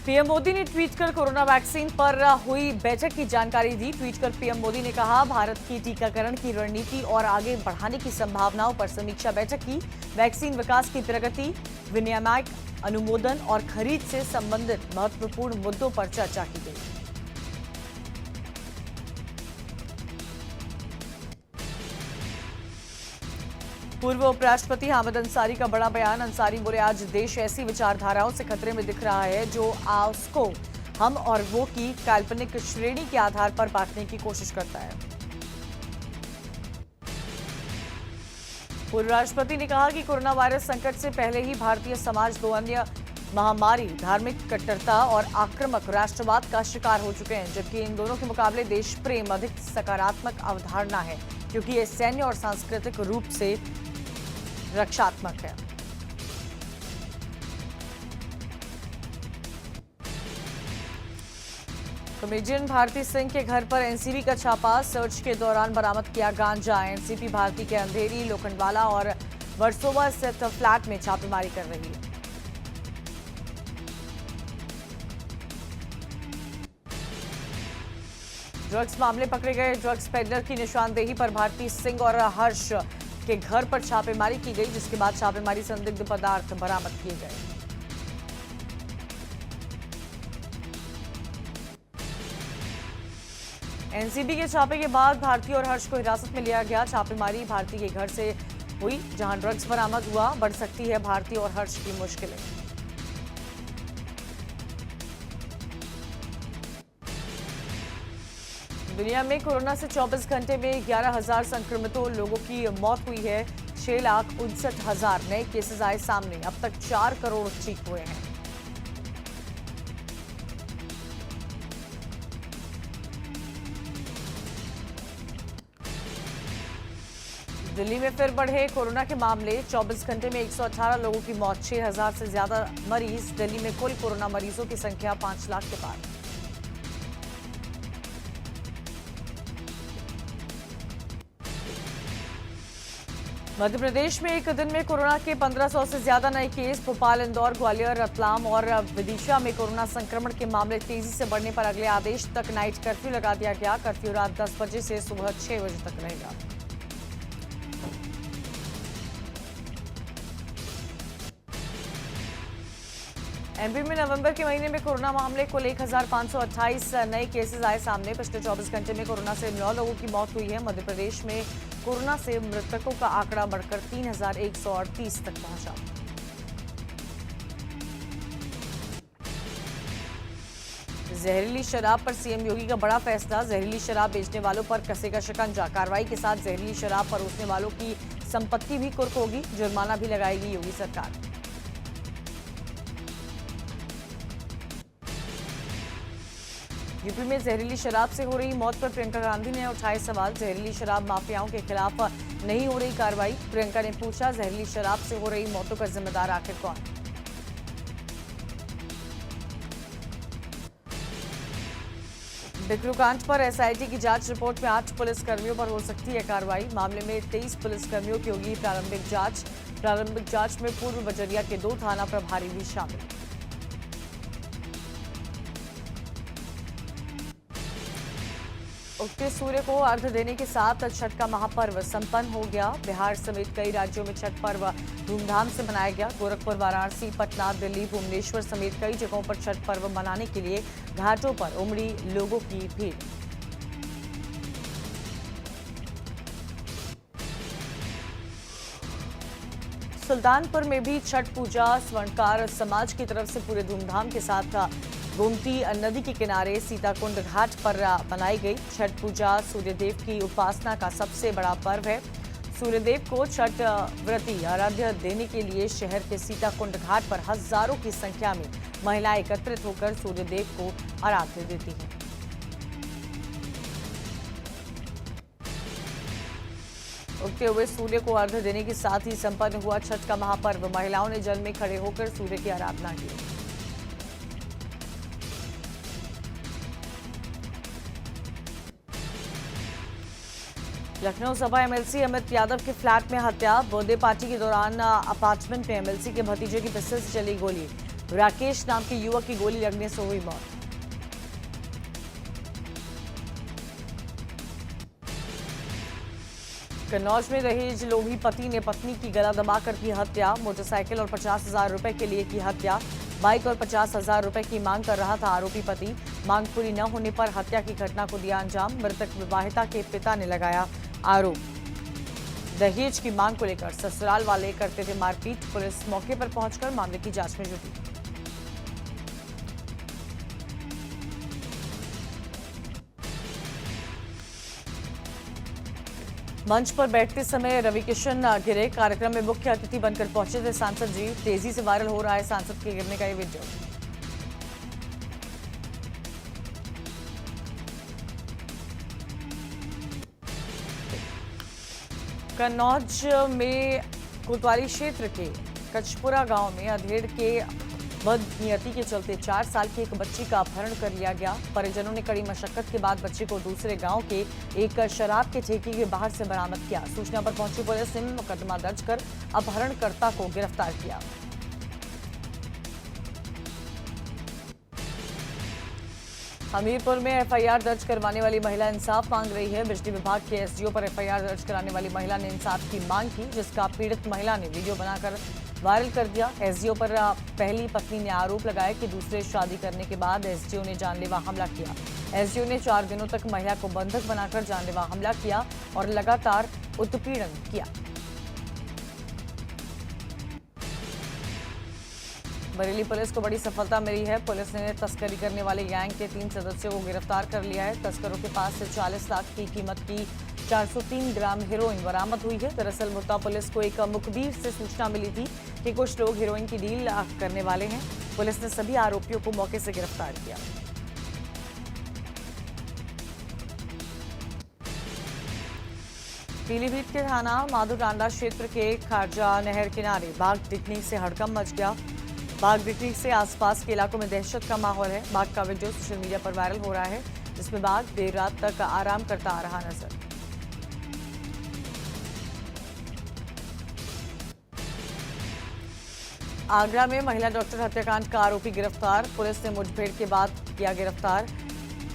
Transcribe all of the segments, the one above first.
PM Modi ने tweet कर corona vaccine पर हुई बैठक की जानकारी दी। ट्वीट कर पीएम मोदी ने कहा, भारत की टीकाकरण की रणनीति और आगे बढ़ाने की संभावनाओं पर समीक्षा बैठक की। वैक्सीन विकास की प्रगति, विनियामक अनुमोदन और खरीद से संबंधित महत्वपूर्ण मुद्दों पर चर्चा की गई। पूर्व उपराष्ट्रपति हामिद अंसारी का बड़ा बयान। अंसारी बोले, आज देश ऐसी विचारधाराओं से खतरे में दिख रहा है जो उसको हम और वो की काल्पनिक श्रेणी के आधार पर बांटने की कोशिश करता है। पूर्व राष्ट्रपति ने कहा कि कोरोना वायरस संकट से पहले ही भारतीय समाज दो अन्य महामारी, धार्मिक कट्टरता और आक्रामक राष्ट्रवाद का शिकार हो चुके हैं, जबकि इन दोनों के मुकाबले देश प्रेम अधिक सकारात्मक अवधारणा है, क्योंकि ये सैन्य और सांस्कृतिक रूप से रक्षात्मक है। कॉमेडियन भारती सिंह के घर पर एनसीबी का छापा। सर्च के दौरान बरामद किया गांजा। एनसीबी भारती के अंधेरी, लोखंडवाला और वर्सोवा स्थित फ्लैट में छापेमारी कर रही है। ड्रग्स मामले पकड़े गए ड्रग्स पेडलर की निशानदेही पर भारती सिंह और हर्ष के घर पर छापेमारी की गई, जिसके बाद छापेमारी संदिग्ध पदार्थ बरामद किए गए। एनसीबी के छापे के बाद भारती और हर्ष को हिरासत में लिया गया। छापेमारी भारती के घर से हुई, जहां ड्रग्स बरामद हुआ। बढ़ सकती है भारती और हर्ष की मुश्किलें। दुनिया में कोरोना से 24 घंटे में 11,000 संक्रमितों लोगों की मौत हुई है। 6,59,000 नए केसेस आए सामने। अब तक 4 करोड़ ठीक हुए हैं। दिल्ली में फिर बढ़े कोरोना के मामले। 24 घंटे में 118 लोगों की मौत, 6,000 से ज्यादा मरीज। दिल्ली में कुल कोरोना मरीजों की संख्या 5 लाख के पार। मध्य प्रदेश में एक दिन में कोरोना के 1500 से ज्यादा नए केस। भोपाल, इंदौर, ग्वालियर, रतलाम और विदिशा में कोरोना संक्रमण के मामले तेजी से बढ़ने पर अगले आदेश तक नाइट कर्फ्यू लगा दिया गया। कर्फ्यू रात 10 बजे से सुबह 6 बजे तक रहेगा। एमपी में नवंबर के महीने में कोरोना मामले कुल 1,528 नए केसेस आए सामने। पिछले 24 घंटे में कोरोना से 9 लोगों की मौत हुई है। मध्य प्रदेश में कोरोना से मृतकों का आंकड़ा बढ़कर 3,138 तक पहुंचा। जहरीली शराब पर सीएम योगी का बड़ा फैसला। जहरीली शराब बेचने वालों पर कसेगा शिकंजा। कार्रवाई के साथ जहरीली शराब परोसने वालों की संपत्ति भी कुर्क होगी। जुर्माना भी लगाएगी योगी सरकार। यूपी में जहरीली शराब से हो रही मौत पर प्रियंका गांधी ने उठाए सवाल। जहरीली शराब माफियाओं के खिलाफ नहीं हो रही कार्रवाई। प्रियंका ने पूछा, जहरीली शराब से हो रही मौतों का जिम्मेदार आखिर कौन? बिकरू कांड पर एसआईटी की जांच रिपोर्ट में 8 पुलिसकर्मियों पर हो सकती है कार्रवाई। मामले में 23 पुलिसकर्मियों की होगी प्रारंभिक जांच। प्रारंभिक जांच में पूर्व बजरिया के 2 थाना प्रभारी भी शामिल। उगते सूर्य को अर्घ्य देने के साथ छठ का महापर्व संपन्न हो गया। बिहार समेत कई राज्यों में छठ पर्व धूमधाम से मनाया गया। गोरखपुर, वाराणसी, पटना, दिल्ली, भुवनेश्वर समेत कई जगहों पर छठ पर्व मनाने के लिए घाटों पर उमड़ी लोगों की भीड़। सुल्तानपुर में भी छठ पूजा स्वर्णकार समाज की तरफ से पूरे धूमधाम के साथ गोमती नदी के किनारे सीताकुंड घाट पर मनाई गई। छठ पूजा सूर्यदेव की उपासना का सबसे बड़ा पर्व है। सूर्यदेव को छठ व्रती आराध्य देने के लिए शहर के सीताकुंड घाट पर हजारों की संख्या में महिलाएं एकत्रित होकर सूर्यदेव को आराध्य देती हैं। उगते हुए सूर्य को अर्घ्य देने के साथ ही संपन्न हुआ छठ का महापर्व। महिलाओं ने जल में खड़े होकर सूर्य की आराधना की। लखनऊ सभा एमएलसी अमित यादव के फ्लैट में हत्या। बर्थडे पार्टी के दौरान अपार्टमेंट में एमएलसी के भतीजे की पिस्टल से चली गोली। राकेश नाम के युवक की गोली लगने से हुई मौत। कन्नौज में दहेज लोभी पति ने पत्नी की गला दबाकर की हत्या। मोटरसाइकिल और 50,000 रुपए के लिए की हत्या। बाइक और 50,000 रुपए की मांग कर रहा था आरोपी पति। मांग पूरी न होने पर हत्या की घटना को दिया अंजाम। मृतक विवाहिता के पिता ने लगाया आरोप। दहेज की मांग को लेकर ससुराल वाले करते थे मारपीट। पुलिस मौके पर पहुंचकर मामले की जांच में जुटी। मंच पर बैठते समय रवि किशन गिरे। कार्यक्रम में मुख्य अतिथि बनकर पहुंचे थे सांसद जी। तेजी से वायरल हो रहा है सांसद के गिरने का ये वीडियो। कन्नौज में कोतवाली क्षेत्र के कचपुरा गांव में अधेड़ के बदनियती के चलते 4 साल की एक बच्ची का अपहरण कर लिया गया। परिजनों ने कड़ी मशक्कत के बाद बच्ची को दूसरे गांव के एक शराब के ठेके के बाहर से बरामद किया। सूचना पर पहुंची पुलिस ने मुकदमा दर्ज कर अपहरणकर्ता को गिरफ्तार किया। हमीरपुर में एफआईआर दर्ज करवाने वाली महिला इंसाफ मांग रही है। बिजली विभाग के एसडीओ पर एफआईआर दर्ज कराने वाली महिला ने इंसाफ की मांग की, जिसका पीड़ित महिला ने वीडियो बनाकर वायरल कर दिया। एसडीओ पर पहली पत्नी ने आरोप लगाया कि दूसरे शादी करने के बाद एसडीओ ने जानलेवा हमला किया। एसडीओ ने 4 दिनों तक महिला को बंधक बनाकर जानलेवा हमला किया और लगातार उत्पीड़न किया। बरेली पुलिस को बड़ी सफलता मिली है। पुलिस ने तस्करी करने वाले गैंग के 3 सदस्यों को गिरफ्तार कर लिया है। तस्करों के पास से 40 लाख की कीमत की 403 ग्राम हेरोइन बरामद हुई है। दरअसल मुद्दा पुलिस को एक मुखबिर से सूचना मिली थी कि कुछ लोग हेरोइन की डील करने वाले हैं। पुलिस ने सभी आरोपियों को मौके से गिरफ्तार किया। पीलीभीत के थाना माधोटांडा क्षेत्र के खारजा नहर किनारे बाघ दिखने से हड़कंप मच गया। बाघ दिखने से आसपास के इलाकों में दहशत का माहौल है। बाघ का वीडियो सोशल मीडिया पर वायरल हो रहा है, जिसमें बाघ देर रात तक आराम करता आ रहा नजर। आगरा में महिला डॉक्टर हत्याकांड का आरोपी गिरफ्तार। पुलिस ने मुठभेड़ के बाद किया गिरफ्तार।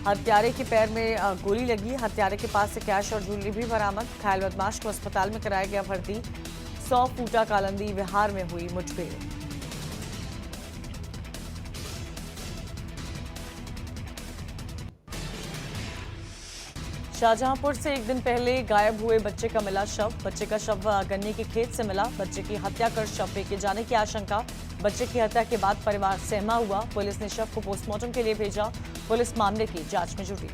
हत्यारे के पैर में गोली लगी। हत्यारे के पास से कैश और ज्वेलरी भी बरामद। घायल बदमाश को अस्पताल में कराया गया भर्ती। 100 फूटा कालंदी विहार में हुई मुठभेड़। शाहजहांपुर से एक दिन पहले गायब हुए बच्चे का मिला शव। बच्चे का शव गन्ने के खेत से मिला। बच्चे की हत्या कर शव फेंके जाने की आशंका। बच्चे की हत्या के बाद परिवार सहमा हुआ। पुलिस ने शव को पोस्टमार्टम के लिए भेजा। पुलिस मामले की जांच में जुटी।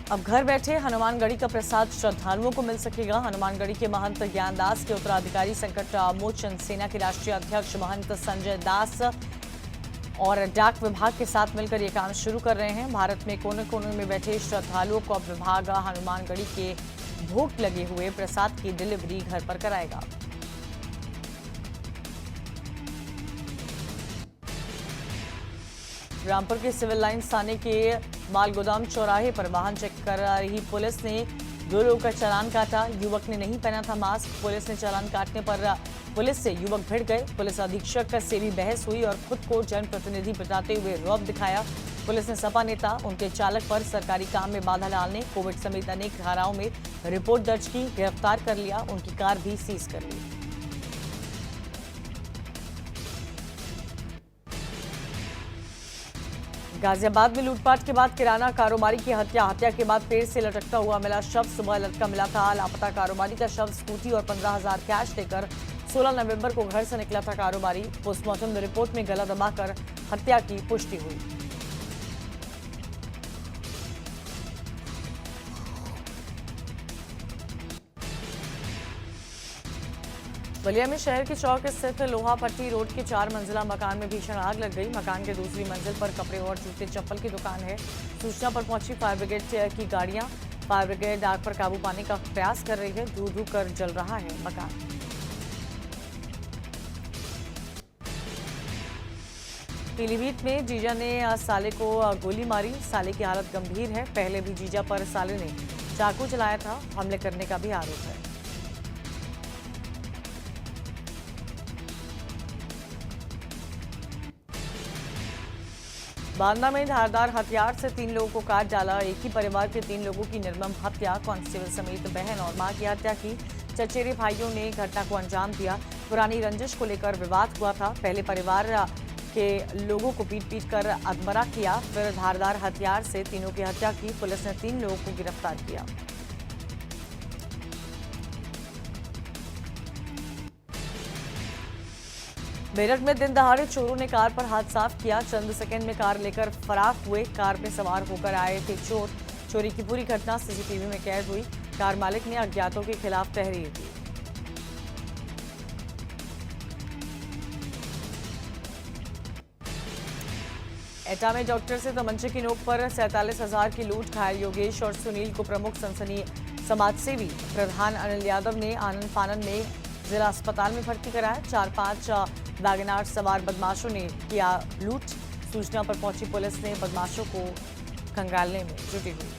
अब घर बैठे हनुमानगढ़ी का प्रसाद श्रद्धालुओं को मिल सकेगा। हनुमानगढ़ी के महंत ज्ञानदास के उत्तराधिकारी संकट मोचन सेना के राष्ट्रीय अध्यक्ष महंत संजय दास और डाक विभाग के साथ मिलकर ये काम शुरू कर रहे हैं। भारत में कोने कोने में बैठे श्रद्धालुओं को अब विभाग हनुमानगढ़ी के भोग लगे हुए प्रसाद की डिलीवरी घर पर कराएगा। रामपुर के सिविल लाइंस थाने के मालगोदाम चौराहे पर वाहन चेक कर रही पुलिस ने 2 लोगों का चालान काटा। युवक ने नहीं पहना था मास्क। पुलिस ने चालान काटने पर पुलिस से युवक भिड़ गए। पुलिस अधीक्षक से भी बहस हुई और खुद को जनप्रतिनिधि बताते हुए रौब दिखाया। पुलिस ने सपा नेता, उनके चालक पर सरकारी काम में बाधा डालने, कोविड समेत अनेक धाराओं में रिपोर्ट दर्ज की, गिरफ्तार कर लिया। उनकी कार भी सीज कर ली। गाजियाबाद में लूटपाट के बाद किराना कारोबारी की हत्या के बाद पेड़ से लटकता हुआ मिला शव। सुबह लटका मिला था। लापता कारोबारी का शव स्कूटी और 15,000 कैश लेकर 16 नवंबर को घर से निकला था कारोबारी। पोस्टमार्टम रिपोर्ट में गला दबाकर हत्या की पुष्टि हुई। बलिया में शहर के चौक स्थित लोहा पट्टी रोड के 4 मंजिला मकान में भीषण आग लग गई। मकान के दूसरी मंजिल पर कपड़े और जूते चप्पल की दुकान है। सूचना पर पहुंची फायर ब्रिगेड की गाड़ियां। फायर ब्रिगेड आग पर काबू पाने का प्रयास कर रही है। धू धू कर जल रहा है मकान। पीलीभीत में जीजा ने साले को गोली मारी। साले की हालत गंभीर है। पहले भी जीजा पर साले ने चाकू चलाया था। हमले करने का भी आरोप है। बांदा में धारदार हथियार से 3 लोगों को काट डाला। एक ही परिवार के 3 लोगों की निर्मम हत्या। कांस्टेबल समेत बहन और मां की हत्या की। चचेरे भाइयों ने घटना को अंजाम दिया। पुरानी रंजिश को लेकर विवाद हुआ था। पहले परिवार के लोगों को पीट कर अधमरा किया, फिर धारदार हथियार से तीनों की हत्या की। पुलिस ने 3 लोगों को गिरफ्तार किया। मेरठ में दिन दहाड़े चोरों ने कार पर हाथ साफ किया। चंद सेकंड में कार लेकर फरार हुए। कार में सवार होकर आए थे चोर। चोरी की पूरी घटना सीसीटीवी में कैद हुई। कार मालिक ने अज्ञातों के खिलाफ तहरीर दी। एटा में डॉक्टर से तमंचे की नोक पर 47,000 की लूट। घायल योगेश और सुनील को प्रमुख सनसनी समाजसेवी प्रधान अनिल यादव ने आनंद फानन में जिला अस्पताल में भर्ती कराया। 4-5 वैगनार सवार बदमाशों ने किया लूट। सूचना पर पहुंची पुलिस ने बदमाशों को खंगालने में जुटी हुई।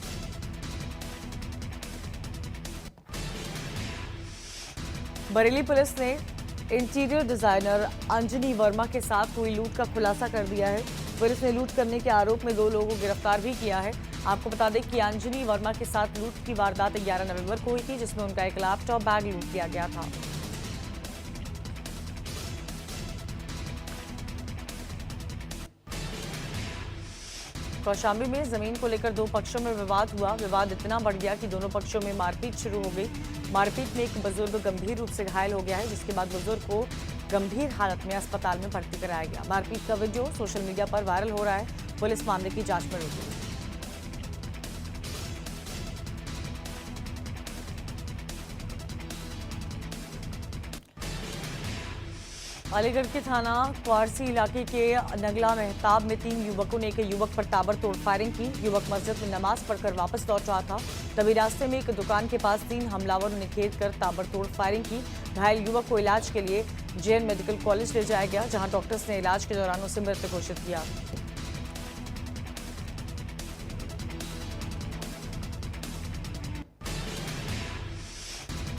बरेली पुलिस ने इंटीरियर डिजाइनर अंजनी वर्मा के साथ हुई लूट का खुलासा कर दिया है। पुलिस ने लूट करने के आरोप में 2 लोगों को गिरफ्तार भी किया है। आपको बता दें कि अंजनी वर्मा के साथ लूट की वारदात 11 नवंबर को हुई थी, जिसमें उनका एक लैपटॉप बैग लूट लिया गया था। कौशाम्बी में जमीन को लेकर 2 पक्षों में विवाद हुआ। विवाद इतना बढ़ गया कि दोनों पक्षों में मारपीट शुरू हो गई। मारपीट में एक बुजुर्ग गंभीर रूप से घायल हो गया है, जिसके बाद बुजुर्ग को गंभीर हालत में अस्पताल में भर्ती कराया गया। मारपीट का वीडियो सोशल मीडिया पर वायरल हो रहा है। पुलिस मामले की जांच में जुटी है। अलीगढ़ के थाना क्वारसी इलाके के नगला मेहताब में 3 युवकों ने एक युवक पर ताबड़तोड़ फायरिंग की। युवक मस्जिद में नमाज पढ़कर वापस लौट रहा था, तभी रास्ते में एक दुकान के पास 3 हमलावरों ने घेर कर ताबड़तोड़ फायरिंग की। घायल युवक को इलाज के लिए जेएन मेडिकल कॉलेज ले जाया गया, जहां डॉक्टर्स ने इलाज के दौरान उसे मृत घोषित किया।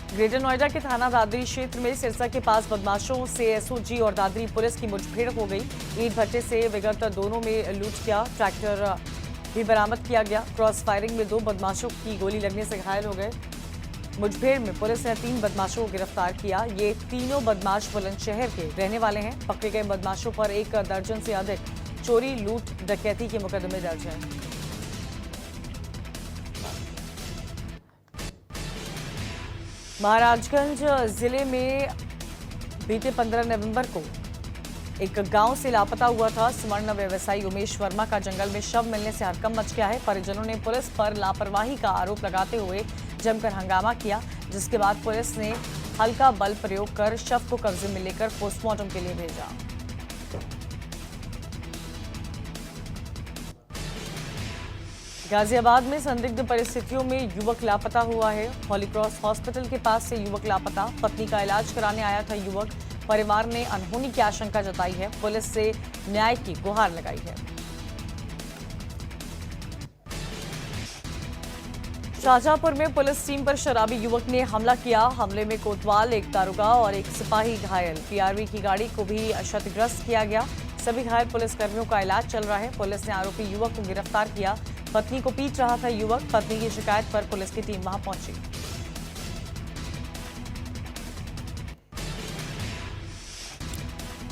ग्रेटर नोएडा के थाना दादरी क्षेत्र में सिरसा के पास बदमाशों से एसओजी और दादरी पुलिस की मुठभेड़ हो गई। ईंट भट्टे से विगत दोनों में लूट किया। ट्रैक्टर भी बरामद किया गया। क्रॉस फायरिंग में 2 बदमाशों की गोली लगने से घायल हो गए। मुठभेड़ में पुलिस ने 3 बदमाशों को गिरफ्तार किया। ये तीनों बदमाश बुलंदशहर के रहने वाले हैं। पकड़े गए बदमाशों पर 1 दर्जन से अधिक चोरी, लूट, डकैती के मुकदमे दर्ज हैं। महाराजगंज जिले में बीते 15 नवंबर को एक गांव से लापता हुआ था स्वर्ण व्यवसायी उमेश वर्मा का जंगल में शव मिलने से हड़कंप मच गया है। परिजनों ने पुलिस पर लापरवाही का आरोप लगाते हुए जमकर हंगामा किया, जिसके बाद पुलिस ने हल्का बल प्रयोग कर शव को कब्जे में लेकर पोस्टमार्टम के लिए भेजा। गाजियाबाद में संदिग्ध परिस्थितियों में युवक लापता हुआ है। हॉलीक्रॉस हॉस्पिटल के पास से युवक लापता। पत्नी का इलाज कराने आया था युवक। परिवार ने अनहोनी की आशंका जताई है। पुलिस से न्याय की गुहार लगाई है। शाहजहांपुर में पुलिस टीम पर शराबी युवक ने हमला किया। हमले में कोतवाल, एक दारोगा और एक सिपाही घायल। पीआरवी की गाड़ी को भी क्षतिग्रस्त किया गया। सभी घायल पुलिसकर्मियों का इलाज चल रहा है। पुलिस ने आरोपी युवक को गिरफ्तार किया। पत्नी को पीट रहा था युवक। पत्नी की शिकायत पर पुलिस की टीम वहां पहुंची।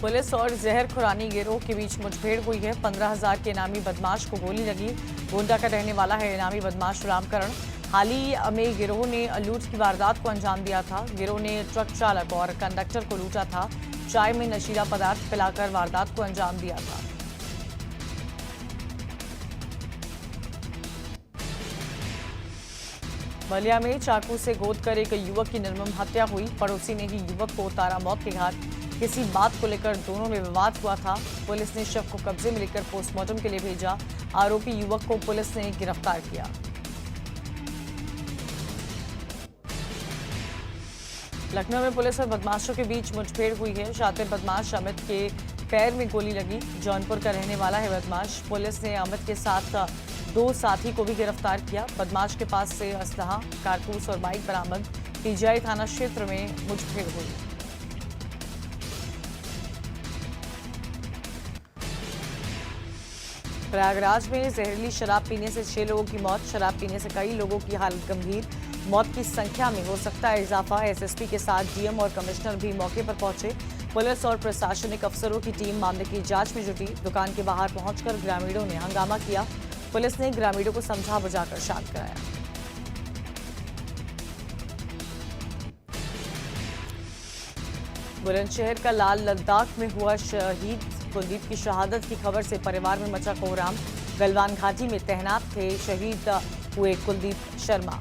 पुलिस और जहर खुरानी गिरोह के बीच मुठभेड़ हुई है। 15,000 के इनामी बदमाश को गोली लगी। गोंडा का रहने वाला है इनामी बदमाश रामकरण। हाल ही में गिरोह ने लूट की वारदात को अंजाम दिया था। गिरोह ने ट्रक चालक और कंडक्टर को लूटा था। चाय में नशीला पदार्थ पिलाकर वारदात को अंजाम दिया था। बलिया में चाकू से गोद कर एक युवक की निर्मम हत्या हुई। पड़ोसी ने ही युवक को उतारा मौत के घाट। किसी बात को लेकर दोनों में विवाद हुआ था। पुलिस ने शव को कब्जे में लेकर पोस्टमार्टम के लिए भेजा। आरोपी युवक को पुलिस ने गिरफ्तार किया। लखनऊ में पुलिस और बदमाशों के बीच मुठभेड़ हुई है। शातिर बदमाश अमित के पैर में गोली लगी। जौनपुर का रहने वाला है बदमाश। पुलिस ने अमित के साथ 2 साथी को भी गिरफ्तार किया। बदमाश के पास से असलहा, कारतूस और बाइक बरामद। पीजीआई थाना क्षेत्र में मुठभेड़ हुई। प्रयागराज में जहरीली शराब पीने से 6 लोगों की मौत। शराब पीने से कई लोगों की हालत गंभीर। मौत की संख्या में हो सकता है इजाफा। एसएसपी के साथ डीएम और कमिश्नर भी मौके पर पहुंचे। पुलिस और प्रशासनिक अफसरों की टीम मामले की जांच में जुटी। दुकान के बाहर पहुंचकर ग्रामीणों ने हंगामा किया। पुलिस ने ग्रामीणों को समझा बुझाकर शांत कराया। बुलंदशहर का लाल लद्दाख में हुआ शहीद कुलदीप की शहादत की खबर से परिवार में मचा कोहराम। गलवान घाटी में तैनात थे शहीद हुए कुलदीप शर्मा।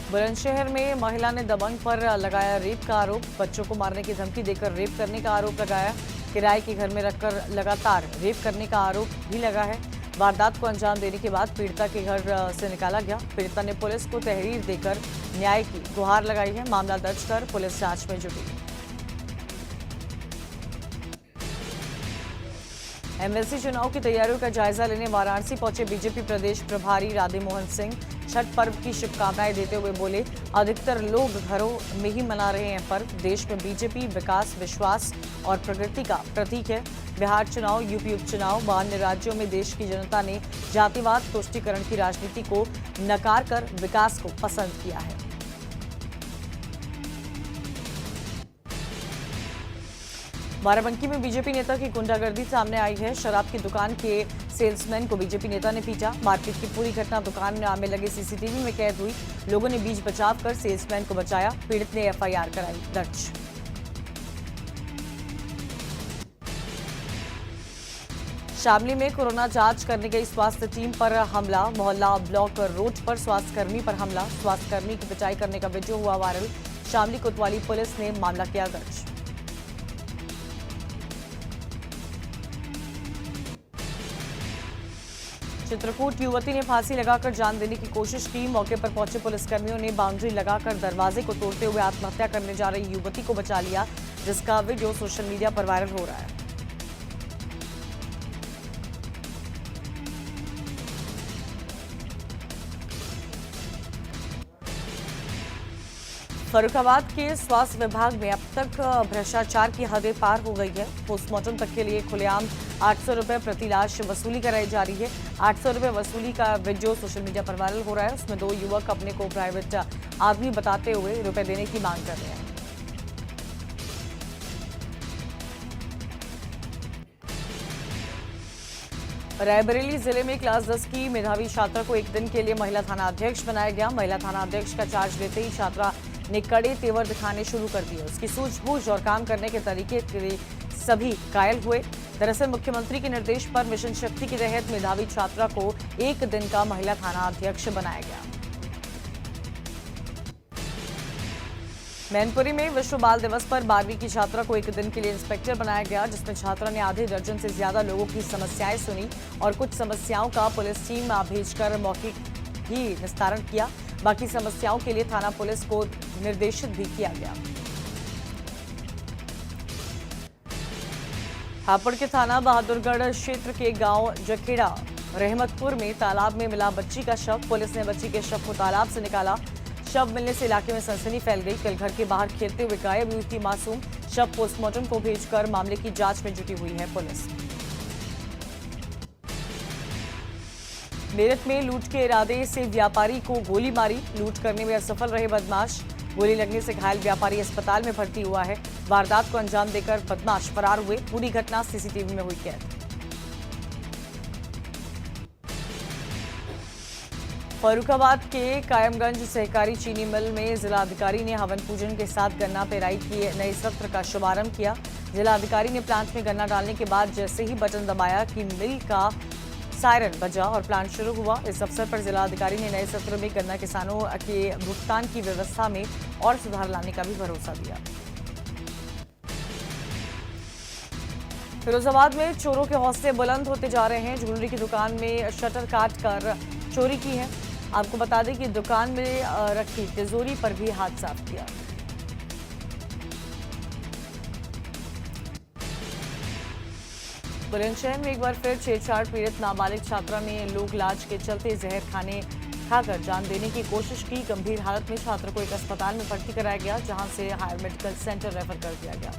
बुलंदशहर में महिला ने दबंग पर लगाया रेप का आरोप। बच्चों को मारने की धमकी देकर रेप करने का आरोप लगाया। किराए के घर में रखकर लगातार रेप करने का आरोप भी लगा है। वारदात को अंजाम देने के बाद पीड़िता के घर से निकाला गया। पीड़िता ने पुलिस को तहरीर देकर न्याय की गुहार लगाई है। मामला दर्ज कर पुलिस जांच में जुटी। एमएलसी चुनाव की तैयारियों का जायजा लेने वाराणसी पहुंचे बीजेपी प्रदेश प्रभारी राधे मोहन सिंह। छठ पर्व की शुभकामनाएं देते हुए बोले, अधिकतर लोग घरों में ही मना रहे हैं पर्व। देश में बीजेपी विकास, विश्वास और प्रगति का प्रतीक है। बिहार चुनाव, यूपी उपचुनाव, अन्य राज्यों में देश की जनता ने जातिवाद, तुष्टीकरण की राजनीति को नकार कर विकास को पसंद किया है। बाराबंकी में बीजेपी नेता की गुंडागर्दी सामने आई है। शराब की दुकान के सेल्समैन को बीजेपी नेता ने पीटा। मारपीट की पूरी घटना दुकान में लगे सीसीटीवी में कैद हुई। लोगों ने बीच बचाव कर सेल्समैन को बचाया। पीड़ित ने एफआईआर कराई दर्ज। शामली में कोरोना जांच करने गई स्वास्थ्य टीम पर हमला। मोहल्ला ब्लॉक रोड पर स्वास्थ्यकर्मी पर हमला। स्वास्थ्यकर्मी की पिटाई करने का वीडियो हुआ वायरल। शामली कोतवाली पुलिस ने मामला किया दर्ज। चित्रकूट युवती ने फांसी लगाकर जान देने की कोशिश की। मौके पर पहुंचे पुलिसकर्मियों ने बाउंड्री लगाकर दरवाजे को तोड़ते हुए आत्महत्या करने जा रही युवती को बचा लिया, जिसका वीडियो सोशल मीडिया पर वायरल हो रहा है। फर्रुखाबाद के स्वास्थ्य विभाग में अब तक भ्रष्टाचार की हदें पार हो गई है। पोस्टमार्टम तक के लिए खुलेआम 800 रुपए प्रति लाश वसूली कराई जा रही है। 800 रुपए वसूली का वीडियो सोशल मीडिया पर वायरल हो रहा है। उसमें 2 युवक अपने को प्राइवेट आदमी बताते हुए रुपए देने की मांग कर रहे हैं। रायबरेली जिले में क्लास 10 की मेधावी छात्रा को एक दिन के लिए महिला थाना अध्यक्ष बनाया गया। महिला थाना अध्यक्ष का चार्ज लेते ही छात्रा ने कड़े तेवर दिखाने शुरू कर दिए। उसकी सूझबूझ और काम करने के तरीके के सभी कायल हुए। दरअसल मुख्यमंत्री के निर्देश पर मिशन शक्ति के तहत मेधावी छात्रा को एक दिन का महिला थाना अध्यक्ष बनाया गया। मैनपुरी में विश्व बाल दिवस पर 12वीं की छात्रा को एक दिन के लिए इंस्पेक्टर बनाया गया, जिसमें छात्रा ने आधे दर्जन से ज्यादा लोगों की समस्याएं सुनी और कुछ समस्याओं का पुलिस टीम भेजकर मौखिक ही निस्तारण किया। बाकी समस्याओं के लिए थाना पुलिस को निर्देशित भी किया गया। हापुड़ के थाना बहादुरगढ़ क्षेत्र के गांव जखेड़ा रहमतपुर में तालाब में मिला बच्ची का शव। पुलिस ने बच्ची के शव को तालाब से निकाला। शव मिलने से इलाके में सनसनी फैल गई। कल घर के बाहर खेलते हुए गायब हुई थी मासूम। शव पोस्टमार्टम को भेजकर मामले की जांच में जुटी हुई है पुलिस। मेरठ में लूट के इरादे से व्यापारी को गोली मारी। लूट करने में असफल रहे बदमाश। गोली लगने से घायल व्यापारी अस्पताल में भर्ती हुआ है। वारदात को अंजाम देकर बदमाश फरार हुए। पूरी घटना सीसीटीवी में हुई कैद। फर्रुखाबाद के कायमगंज सहकारी चीनी मिल में जिलाधिकारी ने हवन पूजन के साथ गन्ना पेराई के नए सत्र का शुभारंभ किया। जिलाधिकारी ने प्लांट में गन्ना डालने के बाद जैसे ही बटन दबाया कि मिल का सायरन बजा और प्लांट शुरू हुआ। इस अवसर पर जिलाधिकारी ने नए सत्र में गन्ना किसानों के भुगतान की व्यवस्था में और सुधार लाने का भी भरोसा दिया। फिरोजाबाद में चोरों के हौसले बुलंद होते जा रहे हैं। ज्वेलरी की दुकान में शटर काट कर चोरी की है। आपको बता दें कि दुकान में रखी तिजोरी पर भी हाथ साफ किया। बुलंदशहर में एक बार फिर छेड़छाड़ पीड़ित नाबालिग छात्रा ने लोक लाज के चलते जहर खाकर जान देने की कोशिश की। गंभीर हालत में छात्र को एक अस्पताल में भर्ती कराया गया, जहां से हायर मेडिकल सेंटर रेफर कर दिया गया।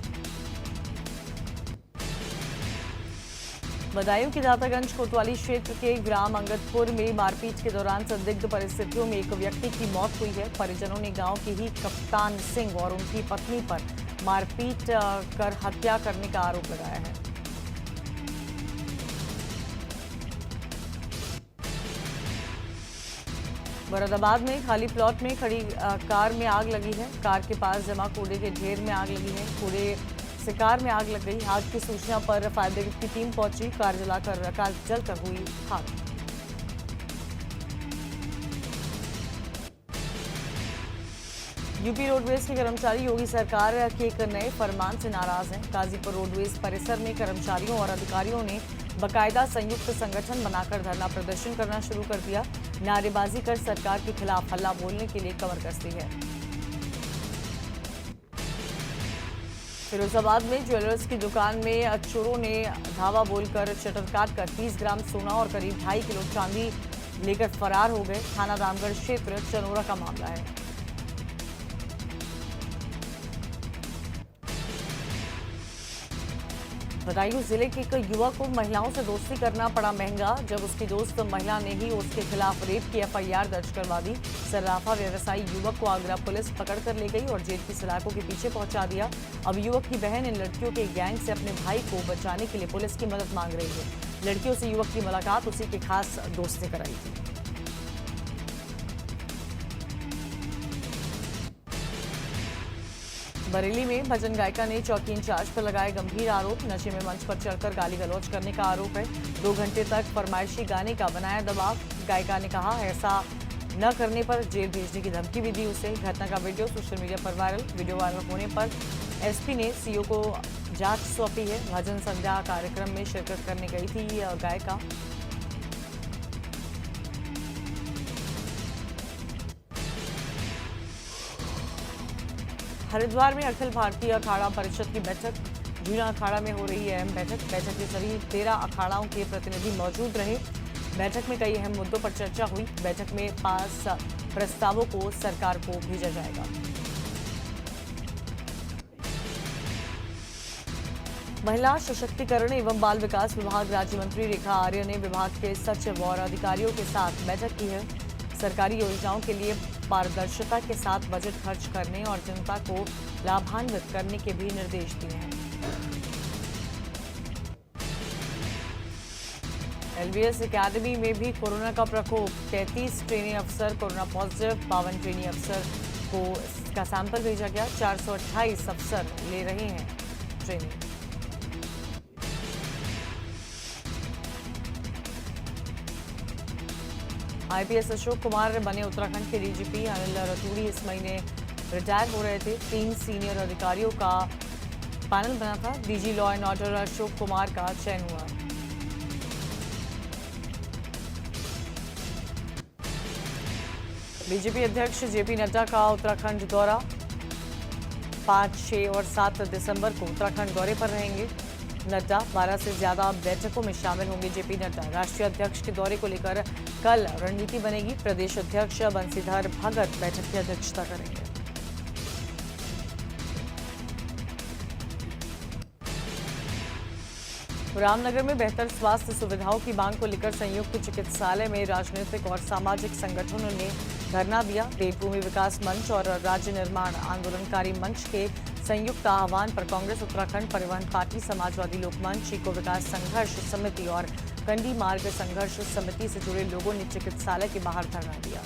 बदायूं के दातागंज कोतवाली क्षेत्र के ग्राम अंगदपुर में मारपीट के दौरान संदिग्ध परिस्थितियों में एक व्यक्ति की मौत हुई है। परिजनों ने गांव के ही कप्तान सिंह और उनकी पत्नी पर मारपीट कर हत्या करने का आरोप लगाया है। मुरादाबाद में खाली प्लॉट में खड़ी कार में आग लगी है। कार के पास जमा कूड़े के ढेर में आग लगी है। कूड़े से कार में आग लग गई। आग की सूचना पर फायर ब्रिगेड की टीम पहुंची। कार जलकर हुई खाक। यूपी रोडवेज के कर्मचारी योगी सरकार के एक नए फरमान से नाराज हैं। गाजीपुर रोडवेज परिसर में कर्मचारियों और अधिकारियों ने बाकायदा संयुक्त संगठन बनाकर धरना प्रदर्शन करना शुरू कर दिया। नारेबाजी कर सरकार के खिलाफ हल्ला बोलने के लिए कमर कसती है। फिरोजाबाद में ज्वेलर्स की दुकान में चोरों ने धावा बोलकर शटर काटकर 30 ग्राम सोना और करीब 2.5 किलो चांदी लेकर फरार हो गए। थाना रामगढ़ क्षेत्र चनोरा का मामला है। बदायूं जिले के एक युवक को महिलाओं से दोस्ती करना पड़ा महंगा, जब उसकी दोस्त महिला ने ही उसके खिलाफ रेप की एफआईआर दर्ज करवा दी। सर्राफा व्यवसायी युवक को आगरा पुलिस पकड़ कर ले गई और जेल की सलाखों के पीछे पहुंचा दिया। अब युवक की बहन इन लड़कियों के गैंग से अपने भाई को बचाने के लिए पुलिस की मदद मांग रही है। लड़कियों से युवक की मुलाकात उसी के खास दोस्त ने कराई थी। बरेली में भजन गायिका ने चौकी इंचार्ज पर लगाए गंभीर आरोप। नशे में मंच पर चढ़कर गाली गलौज करने का आरोप है। 2 घंटे तक फरमाइशी गाने का बनाया दबाव। गायिका ने कहा ऐसा न करने पर जेल भेजने की धमकी भी दी उसे। घटना का वीडियो सोशल मीडिया पर वायरल। वीडियो वायरल होने पर एसपी ने सीओ को जांच सौंपी है। भजन संध्या कार्यक्रम में शिरकत करने गई थी गायिका। हरिद्वार में अखिल भारतीय अखाड़ा परिषद की बैठक। जूना अखाड़ा में हो रही है अहम बैठक। बैठक में सभी 13 अखाड़ाओं के प्रतिनिधि मौजूद रहे। बैठक में कई अहम मुद्दों पर चर्चा हुई। बैठक में पास प्रस्तावों को सरकार को भेजा जाएगा। महिला सशक्तिकरण एवं बाल विकास विभाग राज्य मंत्री रेखा आर्य ने विभाग के सचिव और अधिकारियों के साथ बैठक की है। सरकारी योजनाओं के लिए पारदर्शिता के साथ बजट खर्च करने और जनता को लाभान्वित करने के भी निर्देश दिए हैं। एलबीएस एकेडमी में भी कोरोना का प्रकोप। 33 ट्रेनी अफसर कोरोना पॉजिटिव। 52 ट्रेनी अफसर को इसका सैंपल भेजा गया। 428 अफसर ले रहे हैं ट्रेनिंग। आईपीएस अशोक कुमार बने उत्तराखंड के डीजीपी। अनिल रतूड़ी इस महीने रिटायर हो रहे थे। 3 सीनियर अधिकारियों का पैनल बना था। DG law and order Ashok Kumar का चयन हुआ। बीजेपी अध्यक्ष जेपी नड्डा का उत्तराखंड दौरा। 5, 6 और 7 दिसंबर को उत्तराखंड दौरे पर रहेंगे नड्डा। 12 से ज्यादा बैठकों में शामिल होंगे जेपी नड्डा। राष्ट्रीय अध्यक्ष के दौरे को लेकर कल रणनीति बनेगी। प्रदेश अध्यक्ष बंशीधर भगत बैठक की अध्यक्षता करेंगे। रामनगर में बेहतर स्वास्थ्य सुविधाओं की मांग को लेकर संयुक्त चिकित्सालय में राजनीतिक और सामाजिक संगठनों ने धरना दिया। देवभूमि विकास मंच और राज्य निर्माण आंदोलनकारी मंच के संयुक्त आह्वान पर कांग्रेस उत्तराखंड परिवहन पार्टी, समाजवादी लोक मंच, इको विकास संघर्ष समिति और कंडी मार्ग संघर्ष समिति से जुड़े लोगों ने चिकित्सालय के बाहर धरना दिया।